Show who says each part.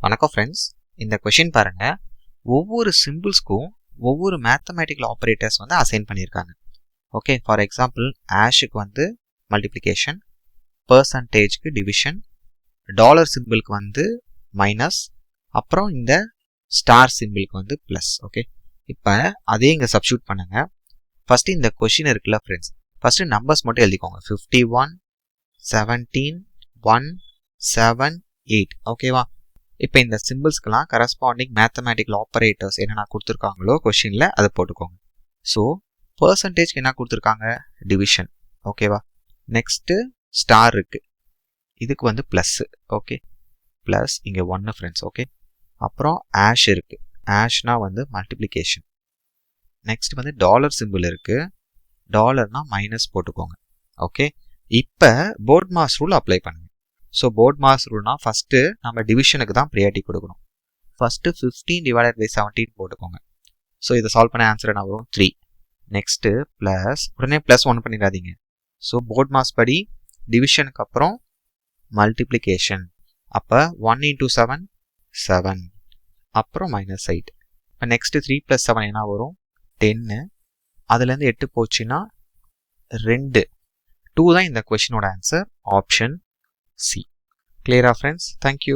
Speaker 1: வணக்கம் ஃப்ரெண்ட்ஸ், இந்த கொஷின் பாருங்க. ஒவ்வொரு சிம்பிள்ஸ்க்கும் ஒவ்வொரு மேத்தமேட்டிக்கல் ஆப்ரேட்டர்ஸ் வந்து அசைன் பண்ணியிருக்காங்க. ஓகே, ஃபார் எக்ஸாம்பிள் ஆஷுக்கு வந்து மல்டிப்ளிகேஷன், பர்சன்டேஜ்க்கு டிவிஷன், டாலர் சிம்பிளுக்கு வந்து மைனஸ், அப்புறம் இந்த ஸ்டார் சிம்பிளுக்கு வந்து ப்ளஸ். ஓகே, இப்போ அதே இங்கே சப்ஸ்டியூட் பண்ணுங்க. ஃபர்ஸ்ட் இந்த கொஷின் இருக்குல்ல ஃப்ரெண்ட்ஸ், ஃபர்ஸ்ட் நம்பர்ஸ் மட்டும் எழுதிக்கோங்க. 51, 17, 1, 7, 8. ஓகேவா? இப்போ இந்த சிம்பிள்ஸ்க்கெல்லாம் கரஸ்பாண்டிங் மேத்தமேட்டிக்கல் ஆப்பரேட்டர்ஸ் என்னென்ன கொடுத்துருக்காங்களோ கொஷினில் அதை போட்டுக்கோங்க. ஸோ பர்சன்டேஜ்க்கு என்ன கொடுத்துருக்காங்க? டிவிஷன். ஓகேவா? நெக்ஸ்ட்டு ஸ்டார் இருக்குது, இதுக்கு வந்து ப்ளஸ்ஸு. ஓகே, ப்ளஸ் இங்கே 1 ஃப்ரெண்ட்ஸ். ஓகே, அப்புறம் ஆஷ் இருக்குது, ஆஷ்னா வந்து மல்டிப்ளிகேஷன். நெக்ஸ்ட் வந்து டாலர் சிம்பிள் இருக்குது, டாலர்னா மைனஸ் போட்டுக்கோங்க. ஓகே, இப்போ போர்ட் மாஸ் ரூல் அப்ளை பண்ணுங்க. ஸோ போர்ட் மாஸ் ரூல்னா ஃபஸ்ட்டு நம்ம டிவிஷனுக்கு தான் ப்ரியாரிட்டி கொடுக்கணும். ஃபஸ்ட்டு 15/17 போட்டுக்கோங்க. ஸோ இதை சால்வ் பண்ண ஆன்சர் என்ன வரும்? 3. நெக்ஸ்ட்டு ப்ளஸ், உடனே ப்ளஸ் 1 பண்ணிடாதீங்க. ஸோ போர்ட் மாஸ் படி டிவிஷனுக்கு அப்புறம் மல்டிப்ளிகேஷன். அப்போ 1 × 7 7, அப்புறம் -8. இப்போ நெக்ஸ்ட்டு 3 + 7 என்ன வரும்? 10. அதுலேருந்து 8 போச்சுன்னா 2. 2 தான் இந்த கொஷினோட answer, option C. Clear, friends? Thank you.